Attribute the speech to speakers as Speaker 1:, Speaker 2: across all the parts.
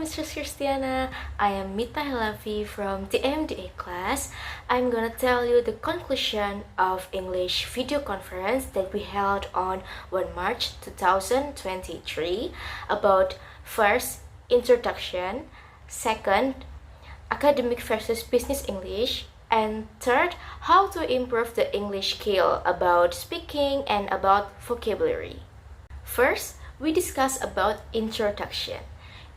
Speaker 1: Mrs. Christiana. I am Mita Helavi from the MDA class. I'm gonna tell you the conclusion of English video conference that we held on 1 March 2023 about first, introduction, second, academic versus business English, and third, how to improve the English skill about speaking and about vocabulary. First, we discuss about introduction.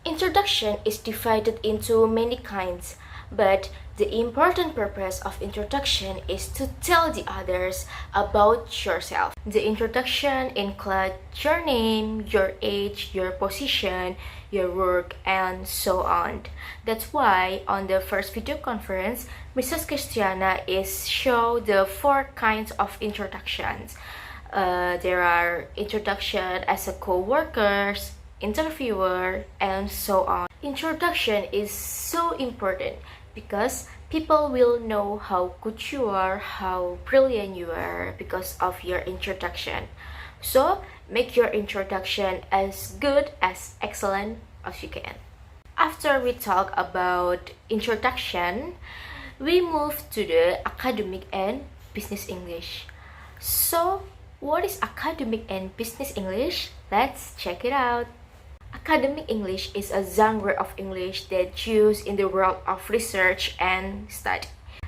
Speaker 1: Introduction is divided into many kinds, but the important purpose of introduction is to tell the others about yourself. The introduction includes your name, your age, your position, your work, and so on. That's why on the first video conference, Mrs. Christiana is show the 4 kinds of introductions. There are introduction as a co-workers, interviewer, and so on. Introduction is so important because people will know how good you are, how brilliant you are because of your introduction. So make your introduction as good as excellent as you can. After we talk about introduction, we move to the academic and business English. So what is academic and business English? Let's check it out. Academic English is a genre of English that's used in the world of research and study.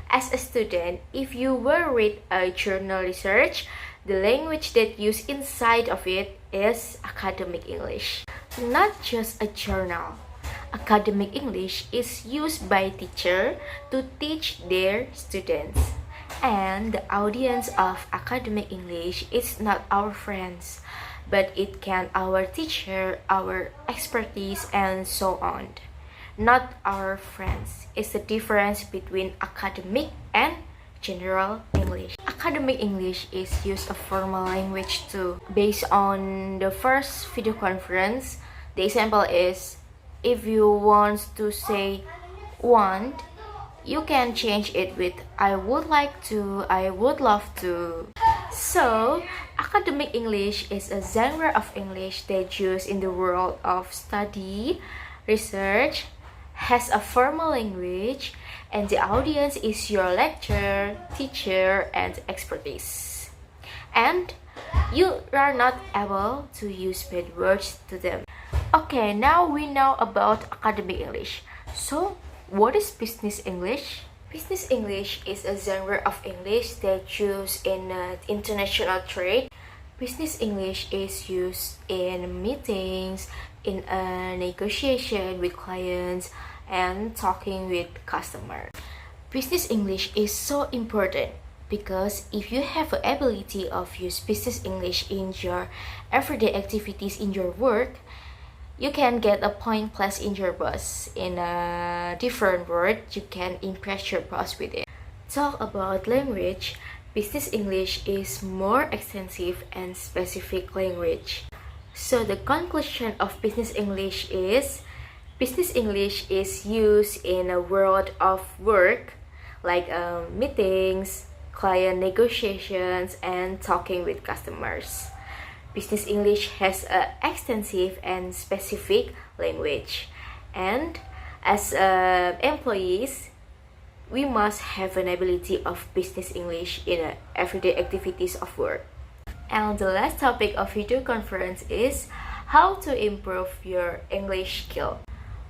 Speaker 1: As a student, if you will read a journal research, the language that used inside of it is academic English. Not just a journal. Academic English is used by teachers to teach their students. And the audience of academic English is not our friends, but it can our teacher, our expertise, and so on. Not our friends. It's the difference between academic and general English. Academic English is used a formal language too. Based on the first video conference, the example is if you want to say want, you can change it with I would like to, I would love to. So, academic English is a genre of English that's used in the world of study, research, has a formal language, and the audience is your lecturer, teacher, and expertise. And you are not able to use bad words to them. Okay, now we know about academic English. So, what is business English? Business English is a genre of English that's used in international trade. Business English is used in meetings, in a negotiation with clients, and talking with customers. Business English is so important because if you have the ability of use business English in your everyday activities in your work, you can get a point plus in your boss. In a different word, you can impress your boss with it. Talk about language. Business English is more extensive and specific language. So the conclusion of business English is used in a world of work like meetings, client negotiations, and talking with customers. Business English has an extensive and specific language, and as employees, we must have an ability of business English in everyday activities of work. And the last topic of video conference is how to improve your English skill.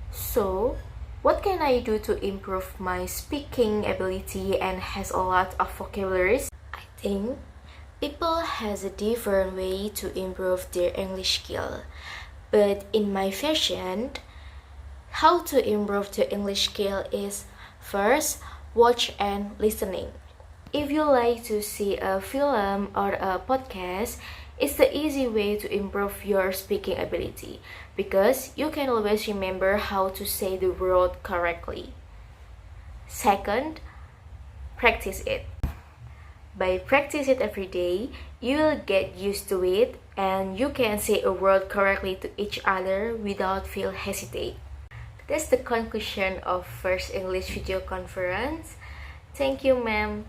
Speaker 1: So, what can I do to improve my speaking ability and has a lot of vocabularies? I think people has a different way to improve their English skill, but in my version, how to improve the English skill is first, watch and listening. If you like to see a film or a podcast, it's the easy way to improve your speaking ability because you can always remember how to say the word correctly. Second, practice it. By practicing it every day, you will get used to it and you can say a word correctly to each other without feel hesitate. That's the conclusion of first English video conference. Thank you, ma'am.